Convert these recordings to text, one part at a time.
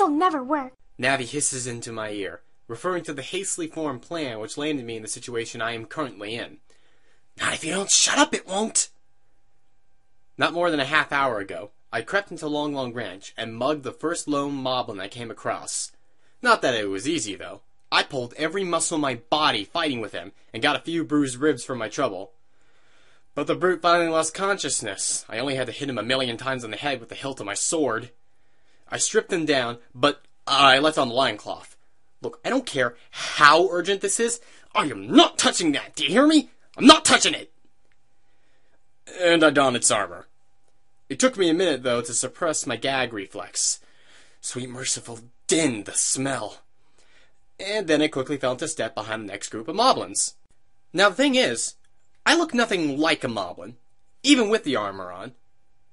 This'll never work. Navi hisses into my ear, referring to the hastily formed plan which landed me in the situation I am currently in. Not if you don't shut up, it won't! Not more than a half hour ago, I crept into Long Long Ranch and mugged the first lone moblin I came across. Not that it was easy, though. I pulled every muscle in my body fighting with him, and got a few bruised ribs for my trouble. But the brute finally lost consciousness. I only had to hit him 1,000,000 times on the head with the hilt of my sword. I stripped him down, but I left on the loincloth. Look, I don't care how urgent this is. I am not touching that, do you hear me? I'm not touching it! And I donned its armor. It took me a minute, though, to suppress my gag reflex. Sweet merciful din, the smell. And then it quickly fell into step behind the next group of moblins. Now the thing is, I look nothing like a moblin, even with the armor on.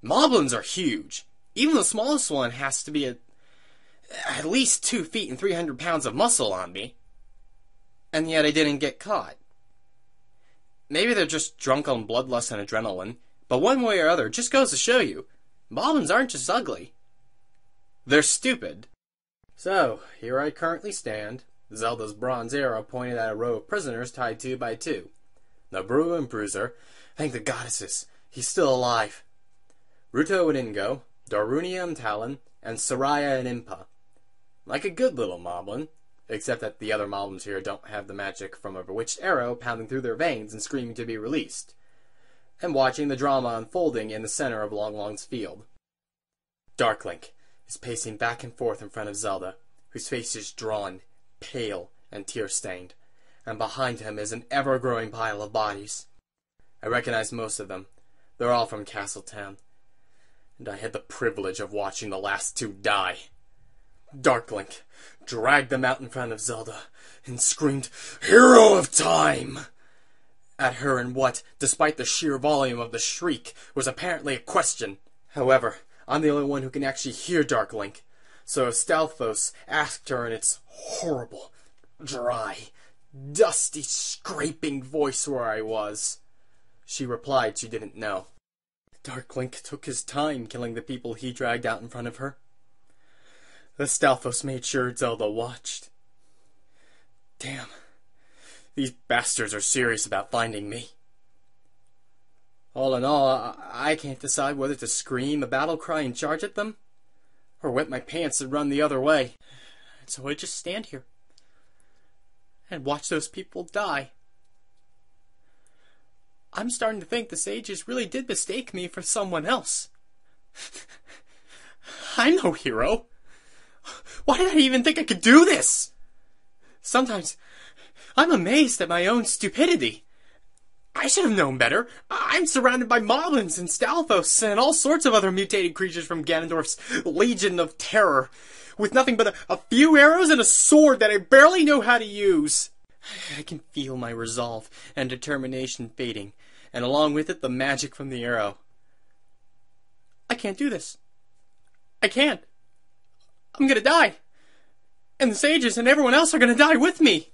Moblins are huge. Even the smallest one has to be at least 2 feet and 300 pounds of muscle on me. And yet I didn't get caught. Maybe they're just drunk on bloodlust and adrenaline, but one way or other, it just goes to show you, moblins aren't just ugly. They're stupid. So, here I currently stand, Zelda's bronze arrow pointed at a row of prisoners tied 2 by 2. Nabooru and Bruiser, thank the goddesses, he's still alive. Ruto and Ingo, Darunia and Talon, and Soraya and Impa. Like a good little moblin, except that the other moblins here don't have the magic from a bewitched arrow pounding through their veins and screaming to be released. And watching the drama unfolding in the center of Long Long's field. Darklink is pacing back and forth in front of Zelda, whose face is drawn, pale, and tear-stained, and behind him is an ever-growing pile of bodies. I recognize most of them. They're all from Castletown, and I had the privilege of watching the last 2 die. Darklink dragged them out in front of Zelda and screamed, "Hero of Time!" at her in what, despite the sheer volume of the shriek, was apparently a question. However, I'm the only one who can actually hear Darklink, so Stalfos asked her in its horrible, dry, dusty, scraping voice where I was. She replied she didn't know. Darklink took his time killing the people he dragged out in front of her. The Stalfos made sure Zelda watched. Damn. These bastards are serious about finding me. All in all, I can't decide whether to scream a battle cry and charge at them, or wet my pants and run the other way. And so I just stand here and watch those people die. I'm starting to think the sages really did mistake me for someone else. I'm no hero. Why did I even think I could do this? Sometimes I'm amazed at my own stupidity. I should have known better. I'm surrounded by moblins and Stalfos and all sorts of other mutated creatures from Ganondorf's Legion of Terror, with nothing but a few arrows and a sword that I barely know how to use. I can feel my resolve and determination fading, and along with it the magic from the arrow. I can't do this. I can't. I'm gonna die. And the sages and everyone else are gonna die with me.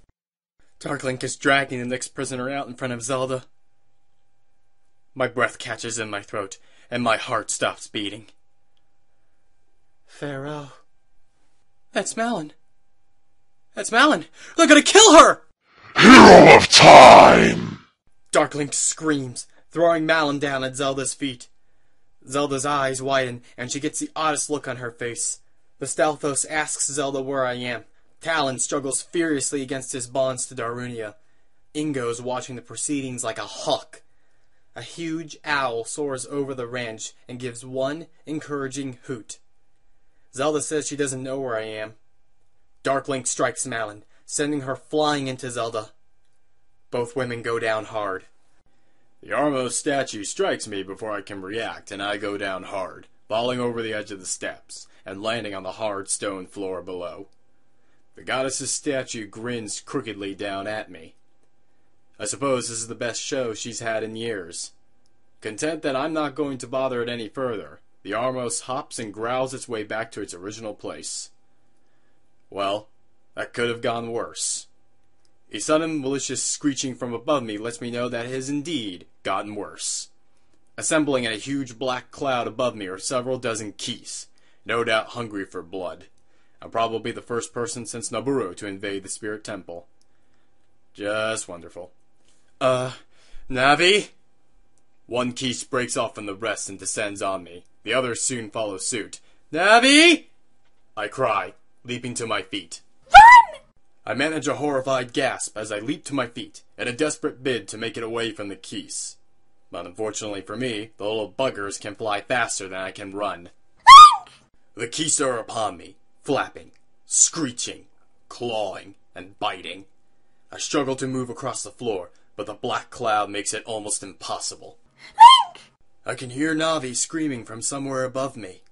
Darklink is dragging the next prisoner out in front of Zelda. My breath catches in my throat, and my heart stops beating. Pharaoh. That's Malon. That's Malon. They're gonna kill her! Hero of Time! Darklink screams, throwing Malon down at Zelda's feet. Zelda's eyes widen, and she gets the oddest look on her face. The Stalfos asks Zelda where I am. Talon struggles furiously against his bonds to Darunia. Ingo's watching the proceedings like a hawk. A huge owl soars over the ranch and gives one encouraging hoot. Zelda says she doesn't know where I am. Darklink strikes Malon, sending her flying into Zelda. Both women go down hard. The Armos statue strikes me before I can react, and I go down hard, falling over the edge of the steps, and landing on the hard stone floor below. The goddess's statue grins crookedly down at me. I suppose this is the best show she's had in years. Content that I'm not going to bother it any further, the Armos hops and growls its way back to its original place. Well, that could have gone worse. A sudden malicious screeching from above me lets me know that it has indeed gotten worse. Assembling in a huge black cloud above me are several dozen keys, no doubt hungry for blood. I'll probably be the first person since Nabooru to invade the Spirit Temple. Just wonderful. Navi? One Keese breaks off from the rest and descends on me. The others soon follow suit. Navi! I cry, leaping to my feet. Run! I manage a horrified gasp as I leap to my feet, in a desperate bid to make it away from the Keese. But unfortunately for me, the little buggers can fly faster than I can run. The Keese are upon me, flapping, screeching, clawing, and biting. I struggle to move across the floor, but the black cloud makes it almost impossible. Link! I can hear Navi screaming from somewhere above me.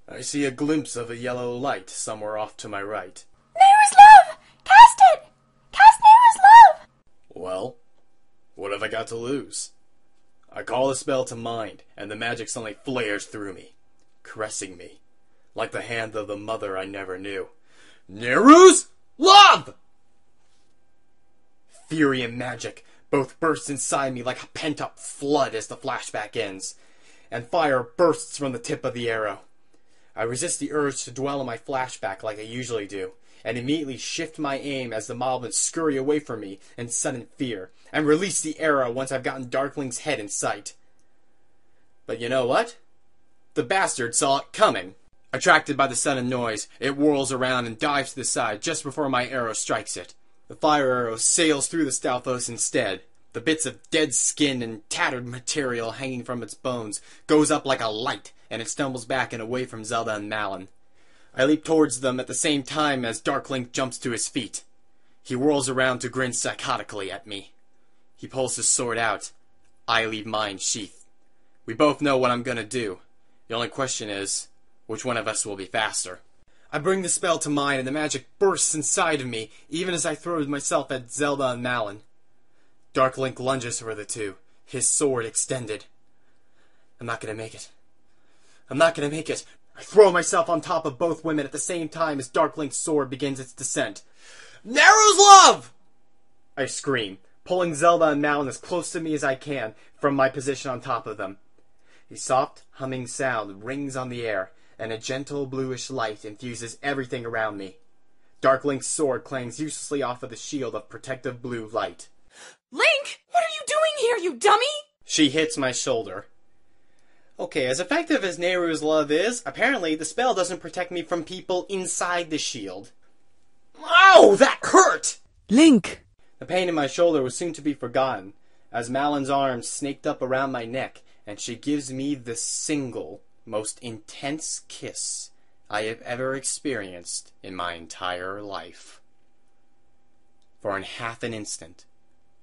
I see a glimpse of a yellow light somewhere off to my right. Nayru's love! Cast it! Cast Nayru's love! Well, what have I got to lose? I call the spell to mind, and the magic suddenly flares through me, caressing me, like the hand of the mother I never knew. Nayru's love! Fury and magic both burst inside me like a pent-up flood as the flashback ends, and fire bursts from the tip of the arrow. I resist the urge to dwell on my flashback like I usually do, and immediately shift my aim as the moblins scurry away from me in sudden fear, and release the arrow once I've gotten Darkling's head in sight. But you know what? The bastard saw it coming. Attracted by the sudden noise, it whirls around and dives to the side just before my arrow strikes it. The fire arrow sails through the Stalfos instead. The bits of dead skin and tattered material hanging from its bones goes up like a light, and it stumbles back and away from Zelda and Malon. I leap towards them at the same time as Darkling jumps to his feet. He whirls around to grin psychotically at me. He pulls his sword out. I leave mine sheathed. We both know what I'm gonna do. The only question is, which one of us will be faster? I bring the spell to mind and the magic bursts inside of me, even as I throw myself at Zelda and Malon. Darkling lunges for the two, his sword extended. I'm not gonna make it. I'm not gonna make it. I throw myself on top of both women at the same time as Darkling's sword begins its descent. Nayru's love! I scream, pulling Zelda and Malon as close to me as I can from my position on top of them. A soft, humming sound rings on the air, and a gentle bluish light infuses everything around me. Darkling's sword clangs uselessly off of the shield of protective blue light. Link! What are you doing here, you dummy? She hits my shoulder. Okay, as effective as Nayru's love is, apparently the spell doesn't protect me from people inside the shield. Ow! That hurt! Link! The pain in my shoulder was soon to be forgotten, as Malon's arms snaked up around my neck, and she gives me the single, most intense kiss I have ever experienced in my entire life. For in half an instant,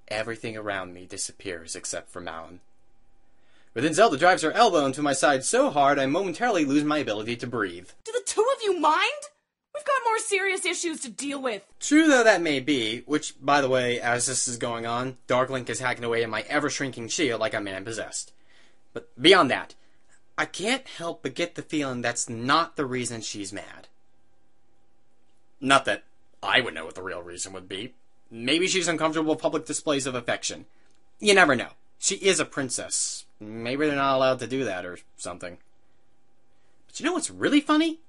everything around me disappears except for Malon. But then Zelda drives her elbow into my side so hard I momentarily lose my ability to breathe. Do the two of you mind? We've got more serious issues to deal with. True though that may be, which, by the way, as this is going on, Darklink is hacking away at my ever-shrinking shield like a man possessed. But beyond that, I can't help but get the feeling that's not the reason she's mad. Not that I would know what the real reason would be. Maybe she's uncomfortable with public displays of affection. You never know. She is a princess. Maybe they're not allowed to do that or something. But you know what's really funny?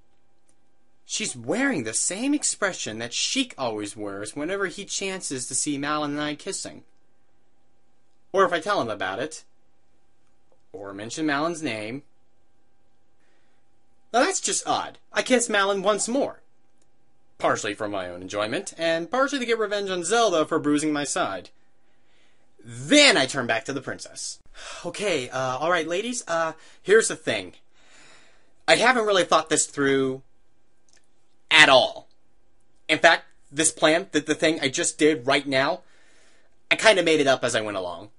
She's wearing the same expression that Sheik always wears whenever he chances to see Malon and I kissing. Or if I tell him about it. Or mention Malon's name. Now that's just odd. I kiss Malon once more. Partially for my own enjoyment, and partially to get revenge on Zelda for bruising my side. Then I turn back to the princess. Okay, alright ladies, here's the thing. I haven't really thought this through at all. In fact, this plan, the thing I just did right now, I kind of made it up as I went along.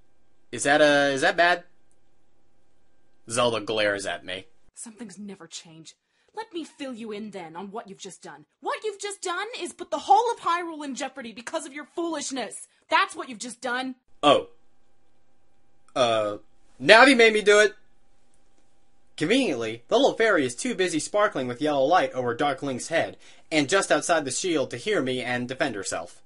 Is that bad? Zelda glares at me. Some things never change. Let me fill you in then on what you've just done. What you've just done is put the whole of Hyrule in jeopardy because of your foolishness. That's what you've just done. Oh. Navi made me do it. Conveniently, the little fairy is too busy sparkling with yellow light over Darkling's head, and just outside the shield to hear me and defend herself.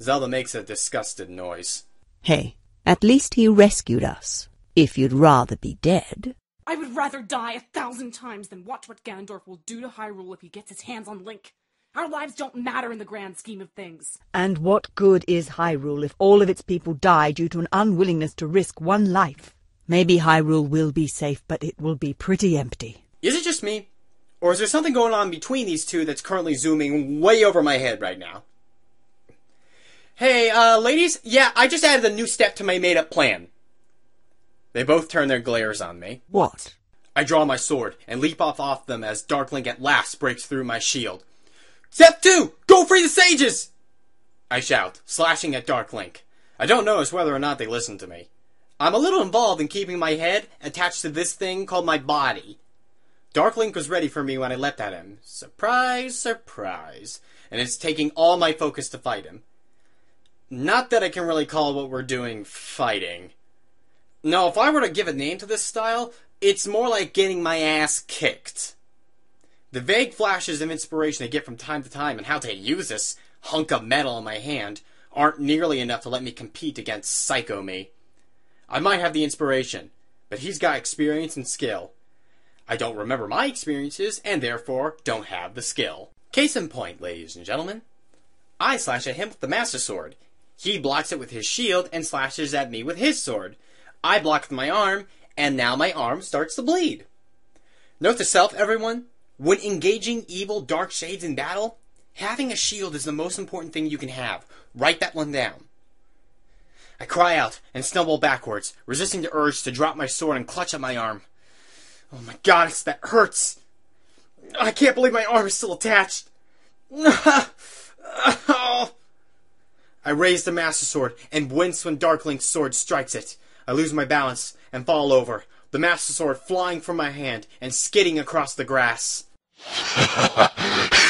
Zelda makes a disgusted noise. Hey, at least he rescued us. If you'd rather be dead. I would rather die 1,000 times than watch what Ganondorf will do to Hyrule if he gets his hands on Link. Our lives don't matter in the grand scheme of things. And what good is Hyrule if all of its people die due to an unwillingness to risk one life? Maybe Hyrule will be safe, but it will be pretty empty. Is it just me? Or is there something going on between these two that's currently zooming way over my head right now? Hey, ladies, yeah, I just added a new step to my made-up plan. They both turn their glares on me. What? I draw my sword and leap off them as Dark Link at last breaks through my shield. Step 2! Go free the sages! I shout, slashing at Dark Link. I don't notice whether or not they listen to me. I'm a little involved in keeping my head attached to this thing called my body. Dark Link was ready for me when I leapt at him. Surprise, surprise. And it's taking all my focus to fight him. Not that I can really call what we're doing fighting. No, if I were to give a name to this style, it's more like getting my ass kicked. The vague flashes of inspiration I get from time to time and how to use this hunk of metal in my hand aren't nearly enough to let me compete against Psycho Me. I might have the inspiration, but he's got experience and skill. I don't remember my experiences, and therefore don't have the skill. Case in point, ladies and gentlemen. I slash at him with the Master Sword. He blocks it with his shield and slashes at me with his sword. I block with my arm, and now my arm starts to bleed. Note to self, everyone. When engaging evil dark shades in battle, having a shield is the most important thing you can have. Write that one down. I cry out and stumble backwards, resisting the urge to drop my sword and clutch at my arm. Oh my god, that hurts. I can't believe my arm is still attached. I raise the Master Sword and wince when Dark Link's sword strikes it. I lose my balance and fall over, the Master Sword flying from my hand and skidding across the grass.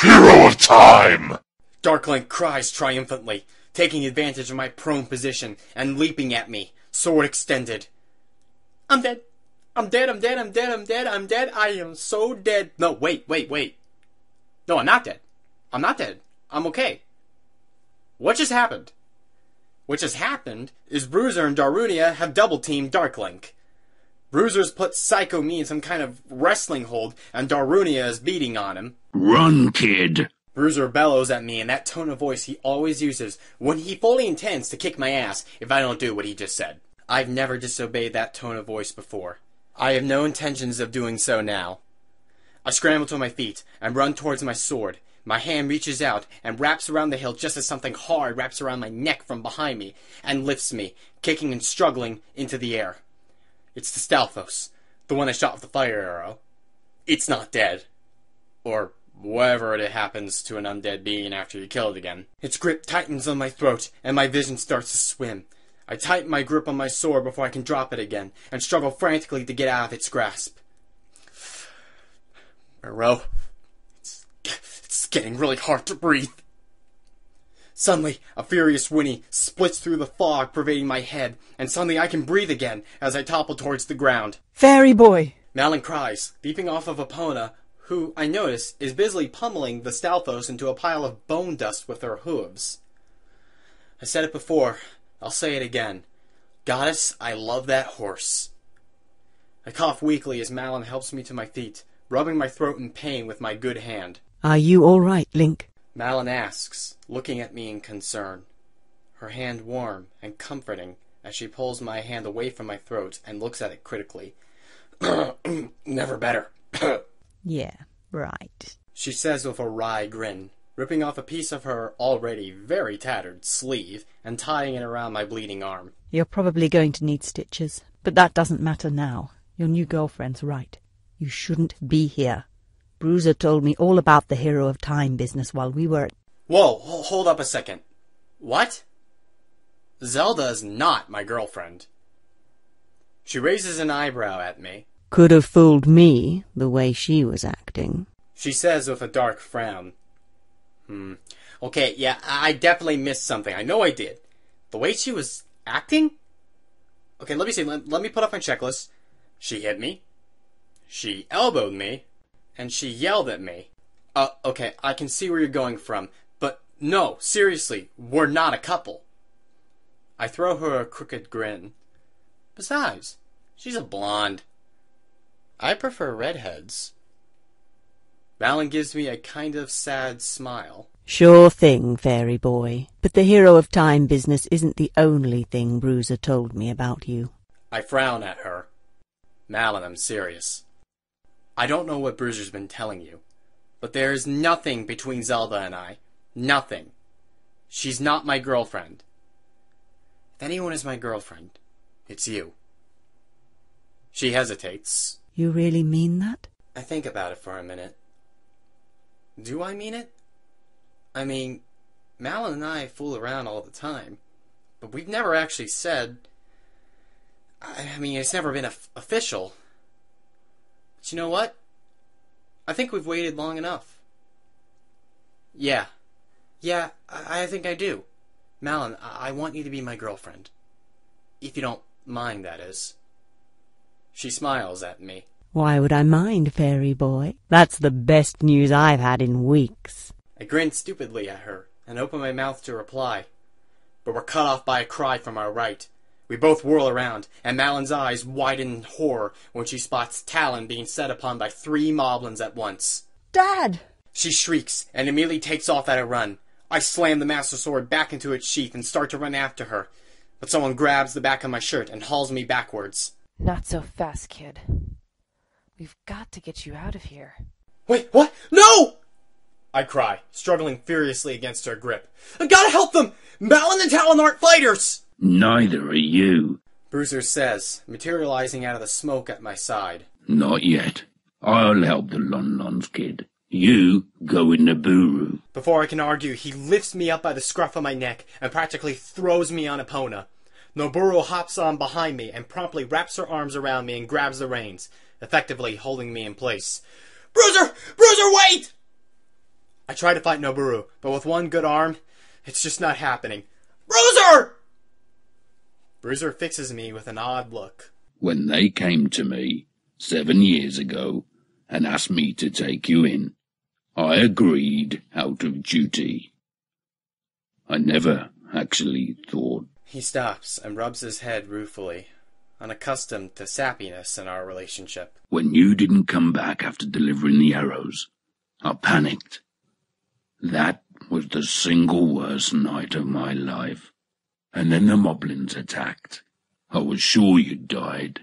Hero of time! Dark Link cries triumphantly, taking advantage of my prone position and leaping at me, sword extended. I'm dead. I'm dead, I'm dead, I'm dead, I'm dead, I'm dead. I am so dead. No, wait. No, I'm not dead. I'm not dead. I'm okay. What just happened? What just happened is Bruiser and Darunia have double-teamed Dark Link. Bruiser's put Psycho Me in some kind of wrestling hold, and Darunia is beating on him. Run, kid! Bruiser bellows at me in that tone of voice he always uses when he fully intends to kick my ass if I don't do what he just said. I've never disobeyed that tone of voice before. I have no intentions of doing so now. I scramble to my feet and run towards my sword. My hand reaches out and wraps around the hilt just as something hard wraps around my neck from behind me and lifts me, kicking and struggling, into the air. It's the Stalfos, the one I shot with the fire arrow. It's not dead. Or whatever it happens to an undead being after you kill it again. Its grip tightens on my throat and my vision starts to swim. I tighten my grip on my sword before I can drop it again and struggle frantically to get out of its grasp. Moreau, it's getting really hard to breathe. Suddenly, a furious whinny splits through the fog pervading my head, and suddenly I can breathe again as I topple towards the ground. Fairy boy! Malon cries, leaping off of Epona, who, I notice, is busily pummeling the Stalfos into a pile of bone dust with her hooves. I said it before, I'll say it again. Goddess, I love that horse. I cough weakly as Malon helps me to my feet, rubbing my throat in pain with my good hand. Are you all right, Link? Malon asks, looking at me in concern, her hand warm and comforting as she pulls my hand away from my throat and looks at it critically. Never better. Yeah, right. She says with a wry grin, ripping off a piece of her already very tattered sleeve and tying it around my bleeding arm. You're probably going to need stitches, but that doesn't matter now. Your new girlfriend's right. You shouldn't be here. Bruiser told me all about the Hero of Time business while we were at... Whoa, hold up a second. What? Zelda is not my girlfriend. She raises an eyebrow at me. Could have fooled me, the way she was acting. She says with a dark frown. Okay, yeah, I definitely missed something. I know I did. The way she was acting? Okay, let me see. Let me put up my checklist. She hit me. She elbowed me. And she yelled at me. Okay, I can see where you're going from. But no, seriously, we're not a couple. I throw her a crooked grin. Besides, she's a blonde. I prefer redheads. Malon gives me a kind of sad smile. Sure thing, fairy boy. But the hero of time business isn't the only thing Bruiser told me about you. I frown at her. Malon, I'm serious. I don't know what Bruiser's been telling you, but there is nothing between Zelda and I. Nothing. She's not my girlfriend. If anyone is my girlfriend, it's you. She hesitates. You really mean that? I think about it for a minute. Do I mean it? I mean, Malon and I fool around all the time, but we've never actually said... I mean, it's never been official. But you know what? I think we've waited long enough. Yeah, I think I do. Malon, I want you to be my girlfriend. If you don't mind, that is. She smiles at me. Why would I mind, fairy boy? That's the best news I've had in weeks. I grin stupidly at her and open my mouth to reply, but we're cut off by a cry from our right. We both whirl around, and Malon's eyes widen in horror when she spots Talon being set upon by 3 moblins at once. Dad! She shrieks and immediately takes off at a run. I slam the Master Sword back into its sheath and start to run after her, but someone grabs the back of my shirt and hauls me backwards. Not so fast, kid. We've got to get you out of here. Wait, what? No! I cry, struggling furiously against her grip. I gotta help them! Malon and Talon aren't fighters! Neither are you. Bruiser says, materializing out of the smoke at my side. Not yet. I'll help the Lon-Lons, kid. You go with Nabooru. Before I can argue, he lifts me up by the scruff of my neck and practically throws me on Epona. Nabooru hops on behind me and promptly wraps her arms around me and grabs the reins, effectively holding me in place. Bruiser! Bruiser, wait! I try to fight Nabooru, but with one good arm, it's just not happening. Bruiser! Bruiser fixes me with an odd look. When they came to me 7 years ago and asked me to take you in, I agreed out of duty. I never actually thought... He stops and rubs his head ruefully, unaccustomed to sappiness in our relationship. When you didn't come back after delivering the arrows, I panicked. That was the single worst night of my life. And then the moblins attacked. I was sure you'd died.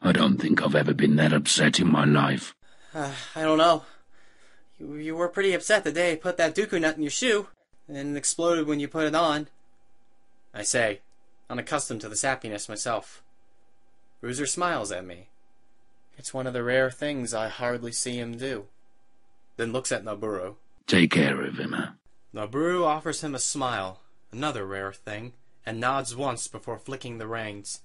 I don't think I've ever been that upset in my life. I don't know. You were pretty upset the day I put that Dooku nut in your shoe, and it exploded when you put it on. I say, unaccustomed to the sappiness myself. Bruiser smiles at me. It's one of the rare things I hardly see him do. Then looks at Nabooru. Take care of him, huh? Nabooru offers him a smile, another rare thing, and nods once before flicking the reins.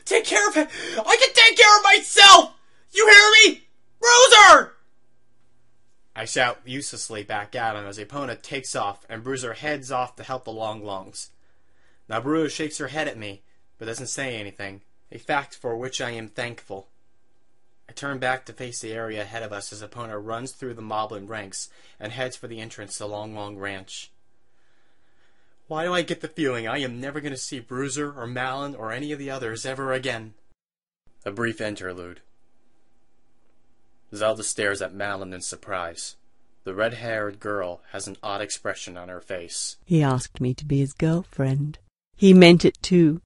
Take care of him! I can take care of myself! You hear me? Bruiser! I shout uselessly back at him as Epona takes off and Bruiser heads off to help the Long-Longs. Nabooru shakes her head at me, but doesn't say anything, a fact for which I am thankful. I turn back to face the area ahead of us as Epona runs through the moblin ranks and heads for the entrance to Long Ranch. Why do I get the feeling I am never going to see Bruiser or Malon or any of the others ever again? A brief interlude. Zelda stares at Malon in surprise. The red-haired girl has an odd expression on her face. He asked me to be his girlfriend. He meant it too.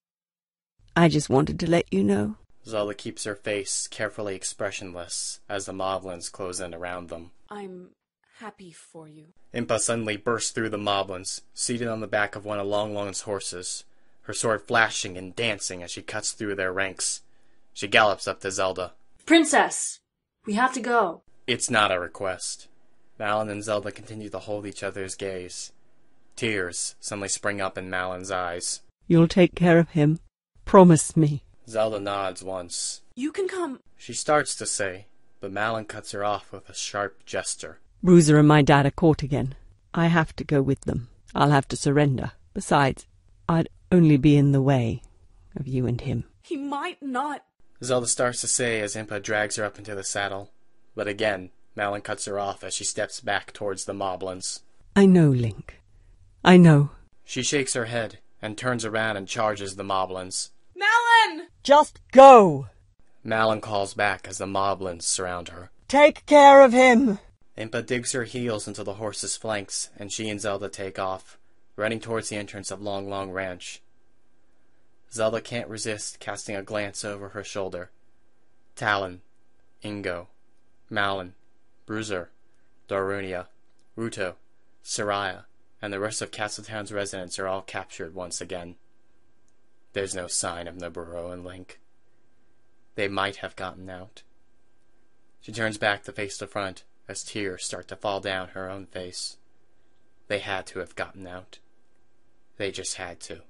I just wanted to let you know. Zelda keeps her face carefully expressionless as the moblins close in around them. I'm happy for you. Impa suddenly bursts through the moblins, seated on the back of one of Long-Long's horses, her sword flashing and dancing as she cuts through their ranks. She gallops up to Zelda. Princess, we have to go. It's not a request. Malon and Zelda continue to hold each other's gaze. Tears suddenly spring up in Malon's eyes. You'll take care of him. Promise me. Zelda nods once. You can come. She starts to say, but Malon cuts her off with a sharp gesture. Bruiser and my dad are caught again. I have to go with them. I'll have to surrender. Besides, I'd only be in the way of you and him. He might not. Zelda starts to say as Impa drags her up into the saddle, but again, Malon cuts her off as she steps back towards the moblins. I know, Link. I know. She shakes her head and turns around and charges the moblins. Malon! Just go! Malon calls back as the moblins surround her. Take care of him! Impa digs her heels into the horse's flanks, and she and Zelda take off, running towards the entrance of Long Long Ranch. Zelda can't resist casting a glance over her shoulder. Talon, Ingo, Malon, Bruiser, Darunia, Ruto, Soraya, and the rest of Castletown's residents are all captured once again. There's no sign of Nabooru and Link. They might have gotten out. She turns back to face the front as tears start to fall down her own face. They had to have gotten out. They just had to.